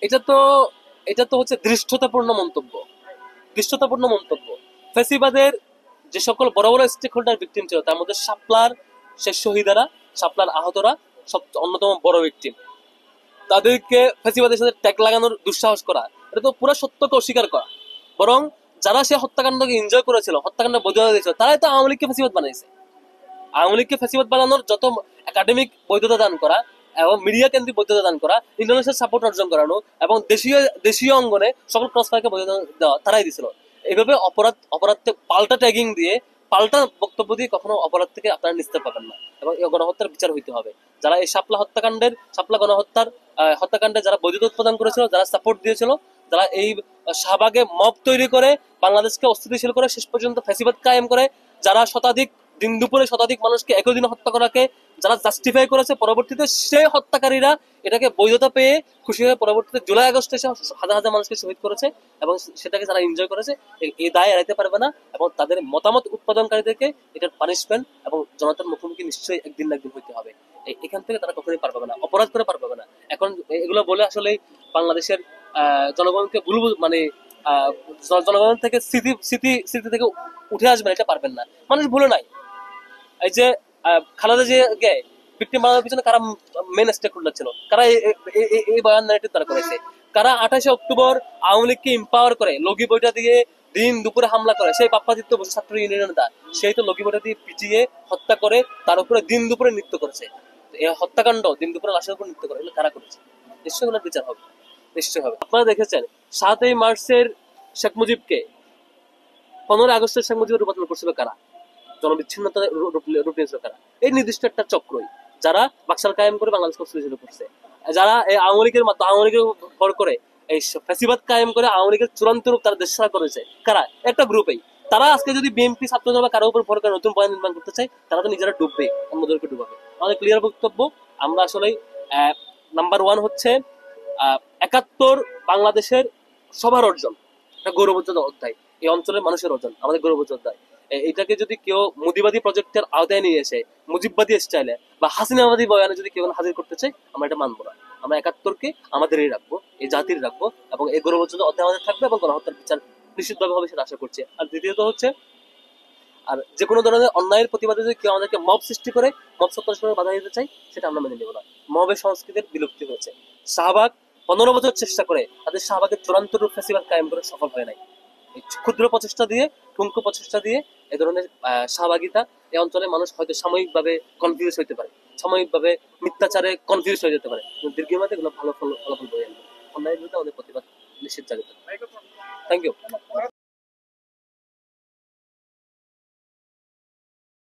এটা তো এটা তো হচ্ছে দৃষ্টতাপূর্ণ মন্তব্য। ফ্যাসিবাদের যে সকল বড় বড় স্টেক হোল্ডার ভিকটিম ছিল তার মধ্যে শাপলার শেষ শহীদারা, শাপলার আহতরা সব অন্যতম বড় ভিকটিম। তাদেরকে ফ্যাসিবাদের সাথে ট্যাগ লাগানোর দুঃসাহস করা, এটা তো পুরো সত্যকে অস্বীকার করা। বরং যারা সে হত্যাকাণ্ডকে এনজয় করেছিল, হত্যাকাণ্ড বৈধতা দিয়েছিল, তারাই তো আওয়ামী লীগকে ফ্যাসিবাদ বানাইছে। আওয়ামী লীগকে ফ্যাসিবাদ বানানোর যত একাডেমিক বৈধতা দান করা এবং মিডিয়া কেন্দ্রিক বৈধতা দান করা, ইন্টারন্যাশনাল সাপোর্ট অর্জন করানো এবং দেশীয় অঙ্গনে সকল ক্রসফায়ারকে বৈধতা দেওয়া তারাই দিছিল। এইভাবে অপরাধকে পাল্টা ট্যাগিং দিয়ে, পাল্টা বক্তব্য দিয়ে কখনো অপরাধ থেকে আপনারা নিস্তার পাবেন না এবং এই গণহত্যার বিচার হইতে হবে। যারা এই শাপলা হত্যাকাণ্ডে যারা বৈধতা উৎপাদন করেছিল, যারা সাপোর্ট দিয়েছিল, যারা এই শাহবাগে মব তৈরি করে বাংলাদেশকে অস্থিতিশীল করে শেষ পর্যন্ত ফ্যাসিবাদ কায়েম করে, যারা দিন দুপুরে শতাধিক মানুষকে একই দিনে হত্যা করাকে যারা জাস্টিফাই করেছে, পরবর্তীতে সেই হত্যাকারীরা এটাকে বৈধতা পেয়ে খুশি হয়ে পরবর্তীতে জুলাই আগস্টে এসে হাজার হাজার মানুষকে শহীদ করেছে এবং সেটাকে যারা এনজয় করেছে, এই দায় এড়াইতে পারবে না এবং তাদের মতামত উৎপাদনকারীদেরকে এটার পানিশমেন্ট এবং জনতার মুখোমুখি নিশ্চয়ই একদিন না একদিন হইতে হবে। এখান থেকে তারা কখনোই পার পাবে না, অপরাধ করে পার পাবে না। এখন এগুলো বলে আসলে বাংলাদেশের জনগণকে জনগণ থেকে স্মৃতি থেকে উঠে আসবেন, এটা পারবেন না। মানুষ ভুলে নাই। এই যে খালেদা জিয়াকে ভিকটিম বানানোর পিছনে কারা মেন স্টেক হোল্ডার ছিল, কারা এই বয়ান ন্যারেটিভ তারা করেছে, কারা 28 অক্টোবর আওয়ামী লীগকে এম্পাওয়ার করে লগি বইটা দিয়ে দিন দুপুরে হামলা করে, সেই বাপ্পাদিত্য বসু ছাত্র ইউনিয়নের নেতা, সেই তো লগি বইটা দিয়ে পিটিয়ে হত্যা করে তার উপরে দিন দুপুরে নৃত্য করেছে। এই হত্যাকাণ্ড দিন দুপুরে লাশের উপর নৃত্য করে, এগুলো কারা করেছে? নিশ্চয়ই ওনার বিচার হবে, নিশ্চয়ই হবে। আপনারা দেখেছেন 7ই মার্চের শেখ মুজিবকে 15 আগস্টের শেখ মুজিবের রূপান্তর করছিল কারা? জনবিচ্ছিন্নতা রূপ নিয়েছিল কারা? এই নির্দিষ্ট একটা চক্রই, যারা বাকশাল কায়েম করে বাংলাদেশ অস্থিতিশীল করছে, যারা এই আওয়ামী লীগের ভর করে এই ফ্যাসিবাদ কায়েম করে আওয়ামী লীগের চূড়ান্ত রূপ তারা দেশ ছাড়া করেছে কারা? একটা গ্রুপেই। তারা আজকে যদি বিএনপি ছাত্রদল বা কারো উপর ভর করে নতুন পয়েন্ট নির্মাণ করতে চায়, তারা তো নিজেরা ডুববে, অন্যদেরকে ডুবাবে। আমাদের ক্লিয়ার বক্তব্য, আমরা আসলে নাম্বার 1 হচ্ছে 71 বাংলাদেশের সবার অর্জন, একটা গৌরবোজ্জ্বল অধ্যায়, এই অঞ্চলের মানুষের অর্জন, আমাদের গৌরবোজ্জ্বল অধ্যায়। এটাকে যদি কেউ মুদিবাদী প্রজেক্টের আওতায় নিয়ে এসে মুজিববাদী স্টাইলে বা হাসিনাবাদী বয়ানে যদি কেউ হাজির করতে চাই, আমরা এটা মানবো না। আমরা 71কে আমাদেরই রাখবো, এই জাতির রাখবো এবং এই গৌরবোজ্জ্বল অধ্যায় আমাদের থাকবে এবং গণহত্যার বিচার নিশ্চিতভাবে হবে, সেটা আশা করছি। আর দ্বিতীয়ত হচ্ছে, আর যে কোনো ধরনের অন্যায়ের প্রতিবাদে যদি কেউ আমাদেরকে মব সৃষ্টি করে, মব সত্তার বাধা দিতে চাই, সেটা আমরা মেনে নেব না। মবের সংস্কৃতির বিলুপ্তি হয়েছে। শাহবাগ 15 বছর চেষ্টা করে তাদের শাহবাগের চূড়ান্ত রূপ ফ্যাসিবাদ কায়েম করে সফল হয় নাই। ক্ষুদ্র প্রচেষ্টা দিয়ে, ঠুনকো প্রচেষ্টা দিয়ে এ ধরনের সহভাগিতা এই অঞ্চলের মানুষ হয়তো সাময়িকভাবে কনফিউজ হইতে পারে, সাময়িকভাবে মিথ্যাচারে কনফিউজ হয়ে যেতে পারে, কিন্তু দীর্ঘমেয়াদে এগুলো ফলাফল বয়ে আনবে। অন্যায়ের বিরুদ্ধে আমাদের প্রতিবাদ নিশ্চিত জানিত। Thank you.